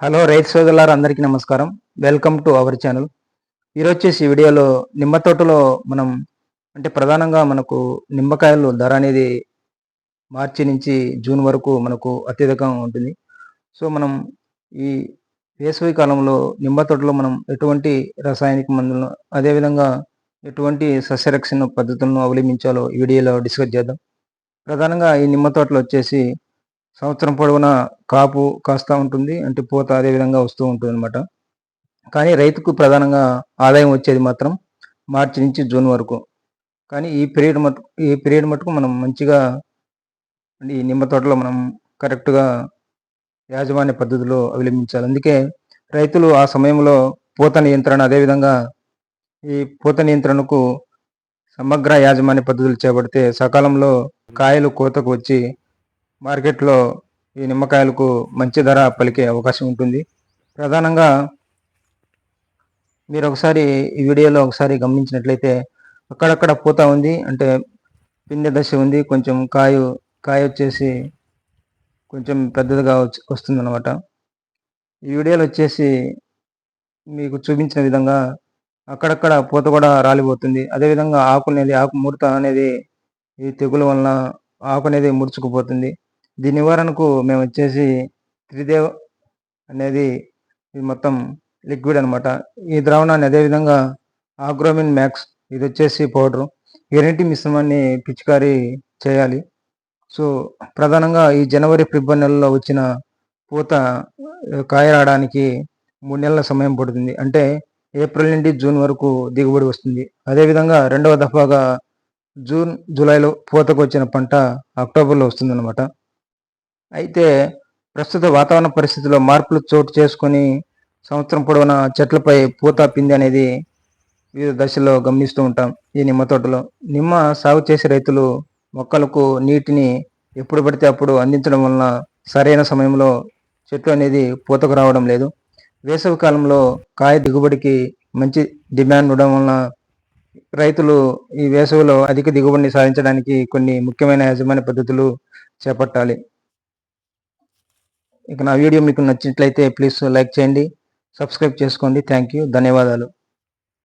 Hello రైతు సోదరులారా, అందరికీ నమస్కారం. Welcome to our channel. ఈరోజు వీడియోలో నిమ్మ తోటలో మనం ప్రధానంగా మనకు నిమ్మకాయలు ధర అనేది మార్చి నుంచి జూన్ వరకు మనకు అత్యధికంగా ఉంటుంది. సో మనం ఈ వేసవి కాలంలో నిమ్మ తోటలో మనం ఎటువంటి రసాయనిక మందులను, అదేవిధంగా ఎటువంటి సస్యరక్షణ పద్ధతులను అవలంబించాలో ఈ వీడియోలో డిస్కస్ చేద్దాం. ప్రధానంగా ఈ నిమ్మ తోటలో సంవత్సరం పొడవునా కాపు కాస్తా ఉంటుంది, పూత అదేవిధంగా వస్తూ ఉంటుంది అనమాట. కానీ రైతుకు ప్రధానంగా ఆదాయం వచ్చేది మాత్రం మార్చి నుంచి జూన్ వరకు. కానీ ఈ పీరియడ్ మటుకు మనం మంచిగా ఈ నిమ్మ తోటలో మనం కరెక్ట్గా యాజమాన్య పద్ధతిలో అవలంబించాలి. అందుకే రైతులు ఆ సమయంలో పూత నియంత్రణ, అదేవిధంగా ఈ పూత నియంత్రణకు సమగ్ర యాజమాన్య పద్ధతులు చేపడితే సకాలంలో కాయలు కోతకు వచ్చి మార్కెట్లో ఈ నిమ్మకాయలకు మంచి ధర పలికే అవకాశం ఉంటుంది. ప్రధానంగా మీరు ఈ వీడియోలో ఒకసారి గమనించినట్లయితే అక్కడక్కడ పూత ఉంది, పిందె దశ ఉంది, కొంచెం కాయ వచ్చేసి కొంచెం పెద్దదిగా వస్తుందన్నమాట. ఈ వీడియోలో మీకు చూపించిన విధంగా అక్కడక్కడ పూత కూడా రాలిపోతుంది. అదేవిధంగా ఆకు ముడత అనేది ఈ తెగుల వలన ఆకు అనేది ముడుచుకుపోతుంది. దీని నివారణకు మేము త్రిదేవ్ అనేది ఇది మొత్తం లిక్విడ్ అనమాట. ఈ ద్రావణాన్ని అదేవిధంగా ఆగ్రోమిన్ మ్యాక్స్ ఇది పౌడరు, ఈ రెండింటి మిశ్రమాన్ని పిచికారీ చేయాలి. సో ప్రధానంగా ఈ జనవరి ఫిబ్రవరి నెలలో వచ్చిన పూత కాయ రావడానికి 3 నెలల సమయం పడుతుంది. అంటే ఏప్రిల్ నుండి జూన్ వరకు దిగుబడి వస్తుంది. అదేవిధంగా రెండవ దఫాగా జూన్ జూలైలో పూతకు వచ్చిన పంట అక్టోబర్లో వస్తుందన్నమాట. అయితే ప్రస్తుత వాతావరణ పరిస్థితుల్లో మార్పులు చోటు చేసుకొని సంవత్సరం పొడవునా చెట్లపై పూత పిండి అనేది వివిధ దశల్లో గమనిస్తూ ఉంటాం. ఈ నిమ్మ తోటలో నిమ్మ సాగు చేసే రైతులు మొక్కలకు నీటిని ఎప్పుడు పడితే అప్పుడు అందించడం వలన సరైన సమయంలో చెట్లు అనేది పూతకు రావడం లేదు. వేసవి కాలంలో కాయ దిగుబడికి మంచి డిమాండ్ ఉండడం వలన రైతులు ఈ వేసవిలో అధిక దిగుబడిని సాధించడానికి కొన్ని ముఖ్యమైన యాజమాన్య పద్ధతులు చేపట్టాలి. ఇక నా వీడియో మీకు నచ్చినట్లయితే ప్లీజ్ లైక్ చేయండి, సబ్స్క్రైబ్ చేసుకోండి. థ్యాంక్ యూ, ధన్యవాదాలు.